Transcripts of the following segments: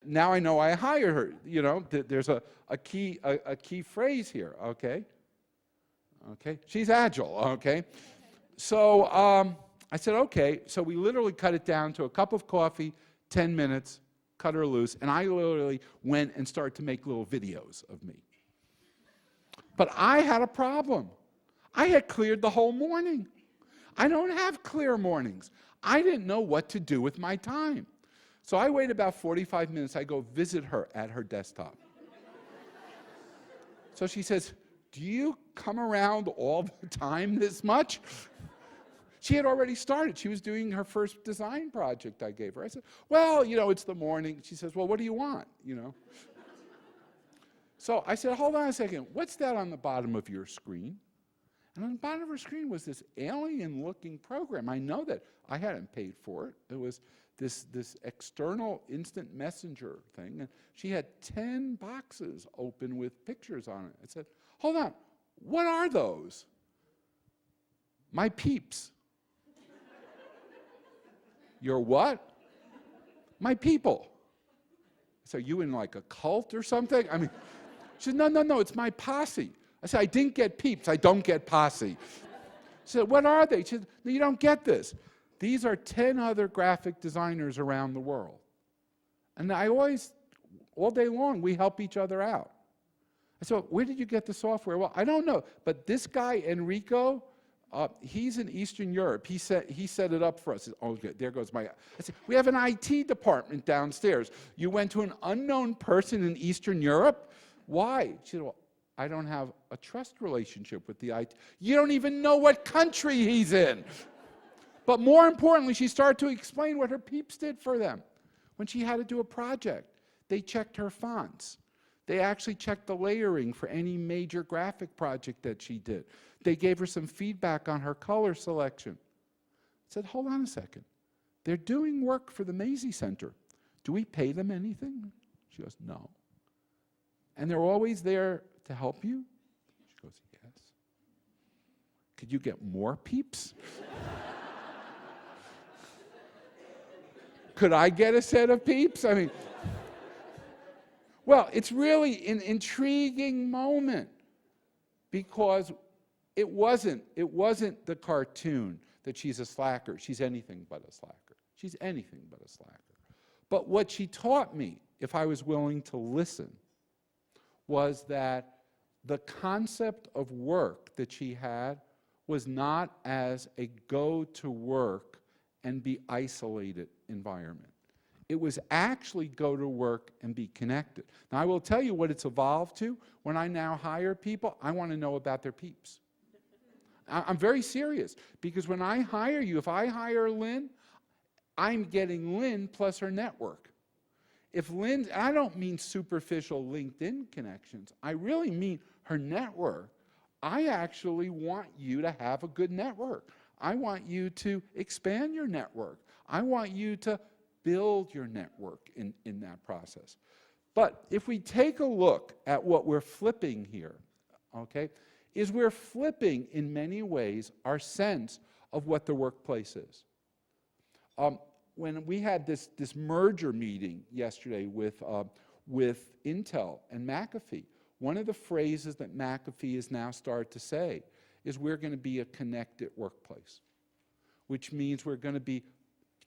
now I know I hired her. You know, there's a key phrase here, okay? Okay, she's agile, okay? So I said, okay. So we literally cut it down to a cup of coffee, 10 minutes, cut her loose, and I literally went and started to make little videos of me. But I had a problem. I had cleared the whole morning. I don't have clear mornings. I didn't know what to do with my time. So I wait about 45 minutes. I go visit her at her desktop. So she says, do you come around all the time this much? She had already started. She was doing her first design project I gave her. I said, well, you know, it's the morning. She says, well, what do you want, you know? So I said, hold on a second. What's that on the bottom of your screen? And on the bottom of her screen was this alien-looking program. I know that. I hadn't paid for it. It was this external instant messenger thing. And she had 10 boxes open with pictures on it. I said, hold on. What are those? My peeps. Your what? My people. So you in like a cult or something? I mean, she said, no, it's my posse. I said, I didn't get peeps, I don't get posse. She said, what are they? She said, no, you don't get this. These are 10 other graphic designers around the world. And I always, all day long, we help each other out. I said, where did you get the software? Well, I don't know, but this guy, Enrico, he's in Eastern Europe. He set it up for us. Oh, good, there goes my. I said, we have an IT department downstairs. You went to an unknown person in Eastern Europe? Why? She said, well, I don't have a trust relationship with the IT. You don't even know what country he's in. But more importantly, she started to explain what her peeps did for them. When she had to do a project, they checked her fonts. They actually checked the layering for any major graphic project that she did. They gave her some feedback on her color selection. I said, hold on a second. They're doing work for the Maise Center. Do we pay them anything? She goes, no. And they're always there to help you? She goes, yes. Could you get more peeps? Could I get a set of peeps? I mean, well, it's really an intriguing moment because it wasn't the cartoon that she's a slacker. She's anything but a slacker. She's anything but a slacker. But what she taught me, if I was willing to listen, was that the concept of work that she had was not as a go to work and be isolated environment. It was actually go to work and be connected. Now, I will tell you what it's evolved to. When I now hire people, I want to know about their peeps. I'm very serious, because when I hire you, if I hire Lynn, I'm getting Lynn plus her network. If Lynn, and I don't mean superficial LinkedIn connections, I really mean her network. I actually want you to have a good network. I want you to expand your network. I want you to build your network in that process. But if we take a look at what we're flipping here, okay, is we're flipping in many ways our sense of what the workplace is. When we had this merger meeting yesterday with Intel and McAfee, one of the phrases that McAfee has now started to say is we're going to be a connected workplace, which means we're going to be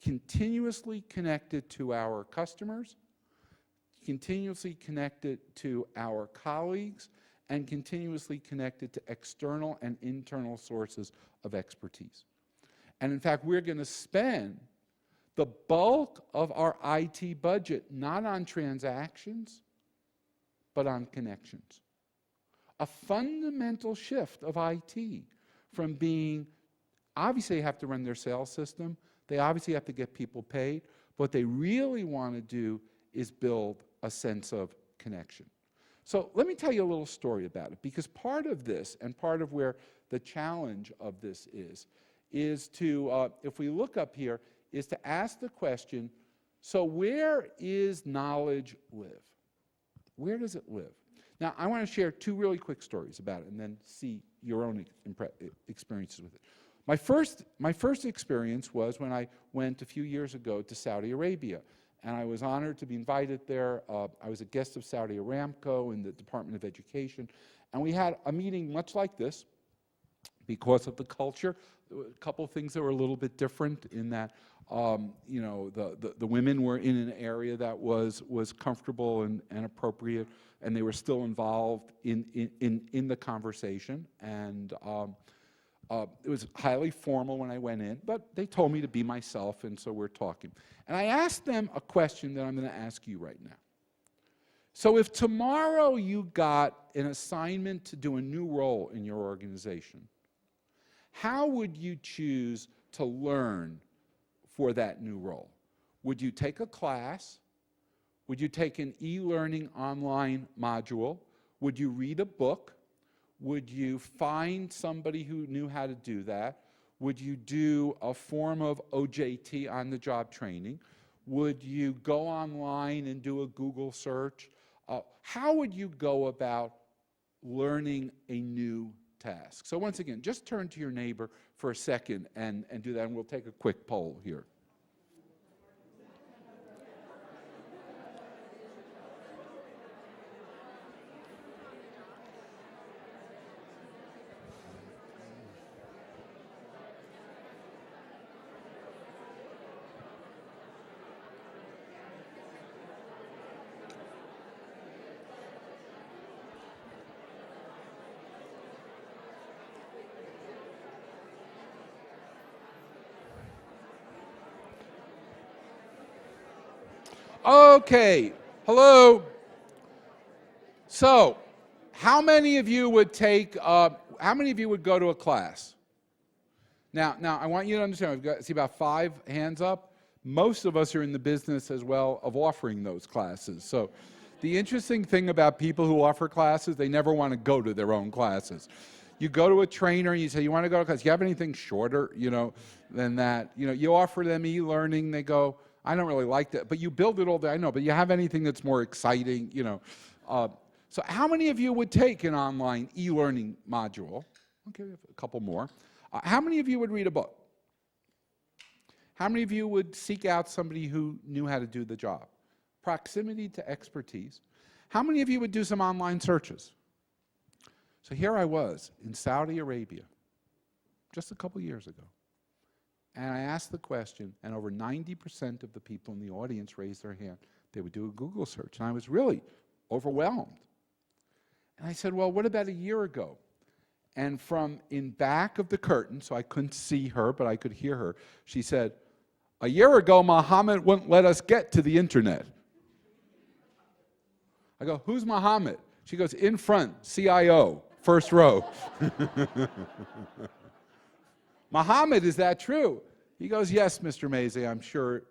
continuously connected to our customers, continuously connected to our colleagues, and continuously connected to external and internal sources of expertise. And in fact, we're going to spend the bulk of our IT budget not on transactions, but on connections. A fundamental shift of IT from being, obviously they have to run their sales system, they obviously have to get people paid, but what they really want to do is build a sense of connection. So let me tell you a little story about it, because part of this, and part of where the challenge of this is to, if we look up here, is to ask the question, so where is knowledge live? Where does it live? Now, I want to share two really quick stories about it and then see your own experiences with it. My first experience was when I went a few years ago to Saudi Arabia. and I was honored to be invited there. I was a guest of Saudi Aramco in the Department of Education, and we had a meeting much like this because of the culture. There were a couple of things that were a little bit different in that, you know, the women were in an area that was comfortable and appropriate, and they were still involved in the conversation. And it was highly formal when I went in, but they told me to be myself, and so we're talking. And I asked them a question that I'm going to ask you right now. So if tomorrow you got an assignment to do a new role in your organization, how would you choose to learn for that new role? Would you take a class? Would you take an e-learning online module? Would you read a book? Would you find somebody who knew how to do that? Would you do a form of OJT, on-the-job training? Would you go online and do a Google search? How would you go about learning a new task? So once again, just turn to your neighbor for a second and do that, and we'll take a quick poll here. Okay, hello. So, how many of you would take, how many of you would go to a class? Now I want you to understand, I've got, see about 5 hands up. Most of us are in the business as well of offering those classes. So, the interesting thing about people who offer classes, they never want to go to their own classes. You go to a trainer and you say, you want to go to a class? Do you have anything shorter, you know, than that? You know, you offer them e-learning, they go, I don't really like that, but you build it all day, I know, but you have anything that's more exciting, you know. So how many of you would take an online e-learning module? Okay, a couple more. How many of you would read a book? How many of you would seek out somebody who knew how to do the job? Proximity to expertise. How many of you would do some online searches? So here I was in Saudi Arabia just a couple years ago. And I asked the question, and over 90% of the people in the audience raised their hand. They would do a Google search, and I was really overwhelmed. And I said, well, what about a year ago? And from in back of the curtain, so I couldn't see her, but I could hear her, she said, a year ago, Muhammad wouldn't let us get to the internet. I go, who's Muhammad? She goes, in front, CIO, first row. Muhammad, is that true? He goes, yes, Mr. Maise, I'm sure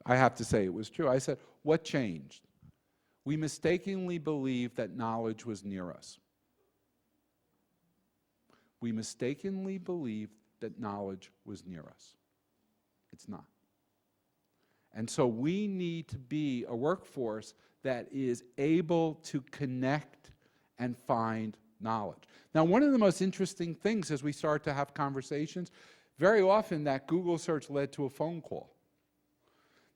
I have to say it was true. I said, what changed? We mistakenly believed that knowledge was near us. We mistakenly believed that knowledge was near us. It's not. And so we need to be a workforce that is able to connect and find knowledge. Now, one of the most interesting things as we start to have conversations, very often that Google search led to a phone call.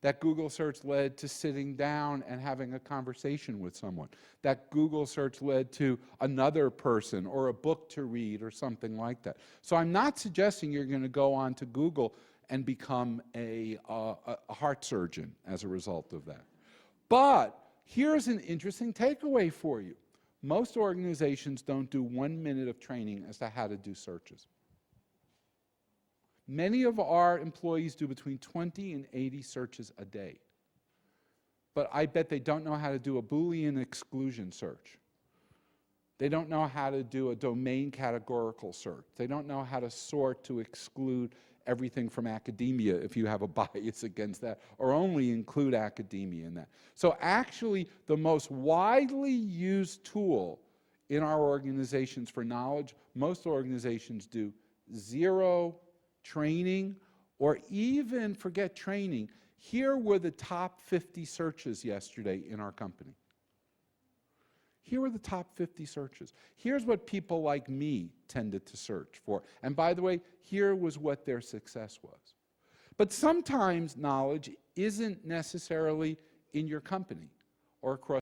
That Google search led to sitting down and having a conversation with someone. That Google search led to another person or a book to read or something like that. So I'm not suggesting you're going to go on to Google and become a heart surgeon as a result of that. But here's an interesting takeaway for you. Most organizations don't do 1 minute of training as to how to do searches. Many of our employees do between 20 and 80 searches a day. But I bet they don't know how to do a Boolean exclusion search. They don't know how to do a domain categorical search. They don't know how to sort to exclude everything from academia if you have a bias against that, or only include academia in that. So actually, the most widely used tool in our organizations for knowledge, most organizations do 0 training, or even forget training. Here were the top 50 searches yesterday in our company. Here were the top 50 searches. Here's what people like me tended to search for. And by the way, here was what their success was. But sometimes knowledge isn't necessarily in your company or across